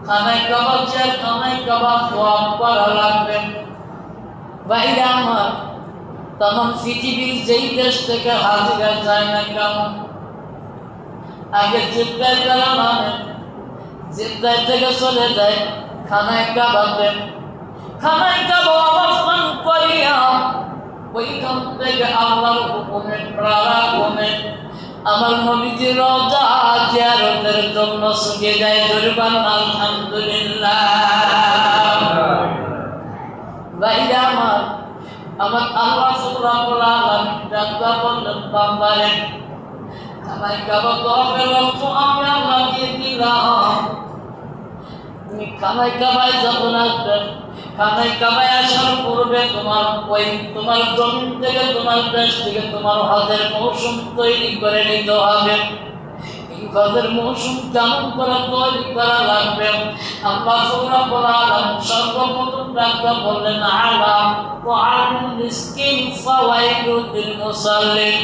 খানায় কাবা চেয়ে খানায় কাবা তোয়াব করা লাগবে। ভাইরা আমার, তখন পৃথিবীর যেই দেশ থেকে হাজিরা যায় না কেন, আগে জিদ্দায় যারা নামে, জিদ্দায় থেকে চলে যায় খানায় কাবাতে। খানায় কাবা অবস্থান করিয়া ওইখান থেকে আল্লাহর হুকুমে প্রারাগমে আমার নবীজি রওজা জিয়ারতের জন্য ছুটে যায়। জোরবান আলহামদুলিল্লাহ। ভাইরা আমার, আমার আল্লাহ সুবহানাহু ওয়া তাআলা বললেন বান্দারে, খানায় কাবা তওয়াফের অর্থ আমি আল্লাহ দিয়ে দিলাম। তুমি খানায় কাবায় যখন আসবে, খানায় কাবায় আসার পূর্বে তোমার জমিন থেকে, তোমার দেশ থেকে তোমার হজের মৌসুম তৈরি করে নিতে হবে। এই হজের মৌসুম কেমন করে তৈরি করা লাগবে, আল্লাহ সুবহানাহু ওয়া তাআলা সর্বপ্রথম ডাক্তার বললেন আলা তাআমুল মিসকিন ফাওয়াইদুল লিল মুসাল্লিন।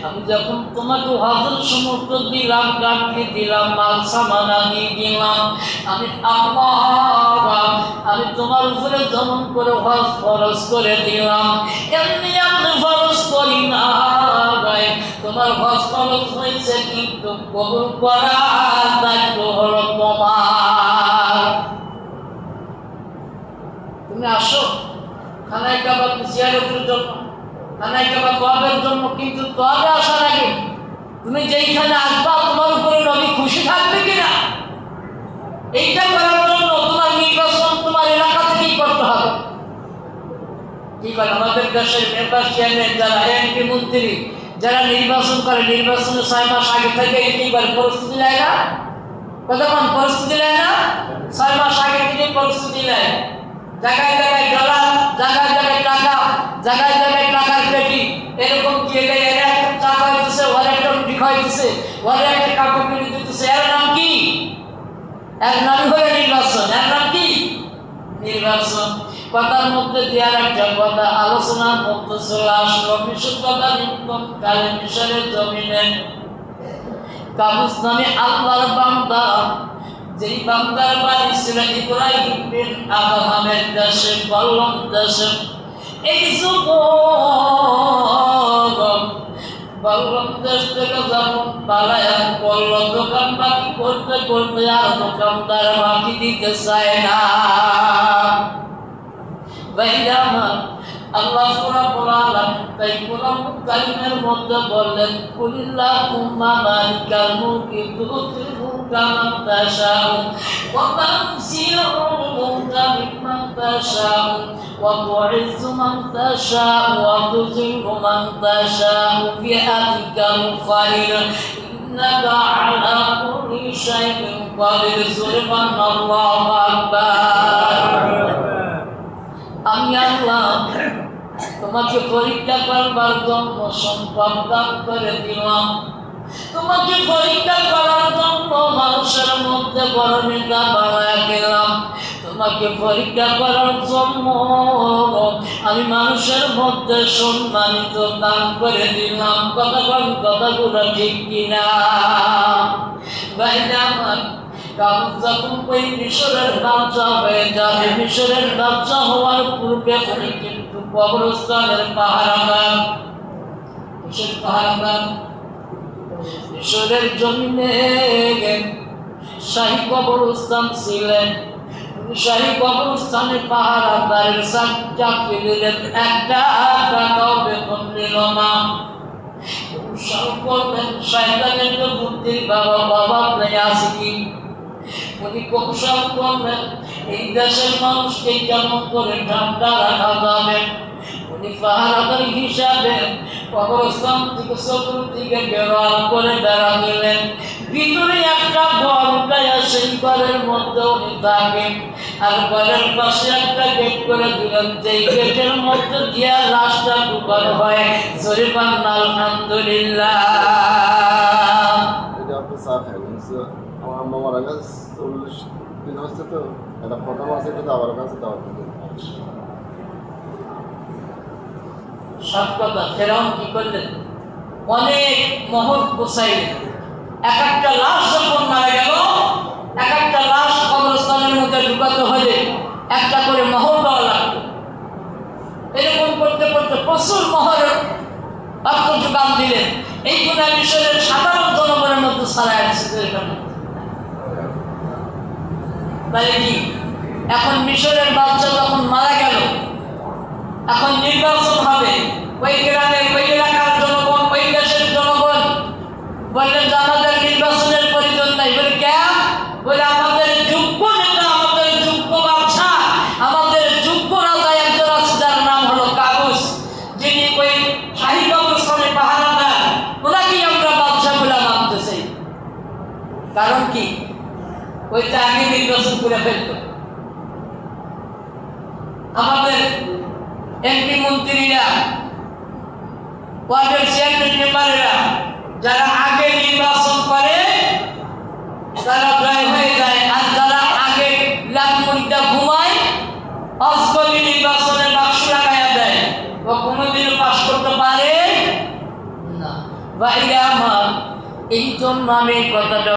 আমি যখন তোমাকে হজের সমর্থ দিলাম, গাড়ি দিলাম, মাল সামানা দিয়ে দিলাম, আমি আল্লাহ আমি তোমার উপরে যেমন করে হজ ফরজ করে দিলাম, এমনি আমি ফরজ করি না ভাই। তোমার হজ ফরজ হয়েছে, কিন্তু কবুল করার দায়িত্ব হলো তোমার। তুমি আসো খানায় কাবা জিয়ারতের জন্য, খানায় কাবা তওয়াফের জন্য, কিন্তু তওয়াফে আসার আগে তুমি যেইখানে আসবা তোমার উপরে নবী খুশি থাকবে কিনা, এইটা করার জন্য তোমার নির্বাচন তোমার এলাকা থেকেই করতে হবে। কি বলে আমাদের দেশের মেম্বার চেয়ারম্যান যারা এমপি মন্ত্রী যারা নির্বাচন করে, নির্বাচনের 6 মাস আগে থেকে কি বলে প্রস্তুতি নেয় না? কতক্ষণ প্রস্তুতি নেয় না? 6 মাস আগে থেকে প্রস্তুতি নেয়। জায়গায় জায়গায় ডলার, জায়গায় জায়গায় টাকা, জায়গায় জায়গায় টাকার পেটি, এরকম কি এরা চা খাইতেছে, ওরা একটা রুটি খাইতেছে, ওরা একটা কাপড় কিনে দিতেছে। এর নাম কি? এর নাম হলো নির্বাচন। এর নাম কি? নির্বাচন। কথার মধ্যে দেওয়ার একটা কথা আলোচনার মধ্যে চলে আসলো। মিশর কথা নিত্যম কালে মিশরের জমিনে কাবুস নামে আল্লাহর বান্দা, যেই বান্দার বাড়ি ছিল ইব্রাহিম বিন আদহামের দেশে, বল্লম দেশে। এই যুবক বল্লম দেশ থেকে যখন পালায়ন করলো, দোকান বাকি করতে করতে আর দোকানদার বাকি দিতে চায় না। ভাইরা আমার, আল্লাহ সুবহানাহু ওয়া তাআলা তাই কোরআন কারীমের মধ্যে বললেন কুলিল্লাহুম্মা মালিকাল মুলকি তুতিল মুলকা মান তাশাউ ওয়া তানজিউল মুলকা মিম্মান তাশাউ ওয়া তুইজ্জু মান তাশাউ ওয়া তুযিল্লু মান তাশাউ বিয়াদিকাল খায়র ইন্নাকা আলা কুল্লি শাইইন কাদির। সুবহানাল্লাহু আকবার। আমি আল্লাহ তোমাকে পরীক্ষা করবার জন্য সম্পদ দান করে দিলাম, তোমাকে পরীক্ষা করার জন্য মানুষের মধ্যে বড় নেতা বানায় দিলাম, তোমাকে পরীক্ষা করার জন্য আমি মানুষের মধ্যে সম্মানিত দান করে দিলাম। কথাগুলো ঠিক কিনা? ভাইরা আমার, যখন ওই মিশরের বাদশা হয়ে যাবে, মিশরের বাদশা হওয়ার পূর্বে উনি কিন্তু কবরস্থানের পাহারাদার। কিসের পাহারাদার? মিশরের জমিনে শাহী কবরস্থান ছিলেন। শাহী কবরস্থানে পাহারাদারের চাকরি দিলেন, একটা টাকাও বেতন নিল না। করবেন শয়তানের তো বুদ্ধির বাবা নেই আছে কি? উনি কৌশল করবেন এই দেশের মানুষকে কেমন করে ঠান্ডা রাখা যাবে। উনি পাহারাদার হিসাবে কবরস্থান থেকে চতুর্দিকে ঘেরাও করে বেড়া দিলেন। ভিতরে একটা ঘর উঠাইয়া সেই ঘরের মধ্যে উনি থাকেন, আর ঘরের পাশে একটা গেট করে দিলেন, যেই গেটের মধ্যে দিয়া লাশটা ঢুকানো হয়। জোরে পান আলহামদুলিল্লাহ। আমার আম্মা মারা গেছে 40 দিন হচ্ছে, তো এটা প্রথম আছে, এটা আবার কাছে দাও। সব কথা ফেরাউন কি করলেন? অনেক মহৎ গোছাইলেন। এক একটা লাশ যখন মারা গেল, এক একটা লাশ কবরস্থানের একটা করে মোহর দেওয়া লাগতো। এরকম করতে করতে প্রচুর মোহরের অর্থ যোগান দিলেন। এইগুলো মিশরের সাধারণ জনগণের মধ্যে ছাড়া আসছে। তাহলে কি এখন মিশরের বাচ্চা যখন মারা গেল, এখন নির্বাচন হবে, ওই গ্রামের ওই এলাকার জনগণ, ওই দেশের জনগণ বললেন যে আমাদের নির্বাচনের প্রয়োজন নাই। বলে কেন? বলে আমাদের যোগ্য নেতা, আমাদের যোগ্য বাচ্চা, আমাদের যোগ্য রাজা একজন আছে যার নাম হলো কাবুস, যিনি ওই শাহী কবরস্থানে পাহারা দেন, ওনাকেই আমরা বাচ্চা বলে মানতে চাই। কারণ কি? ওই যে আগে নির্বাচন করে ফেলত। আমাদের এমপি মন্ত্রীরা, ওয়ার্ডের চেয়ারম্যান মেম্বারেরা যারা আগে নির্বাচন করে তারা জয় হয়ে যায়, আর যারা আগে লাখমুড়িটা ঘুমায় অস্কলি নির্বাচনের বাক্স লাগাইয়া দেয়, ও কোনোদিনও পাশ করতে পারে না। বাইরে আমার এই জন্য আমি কথাটা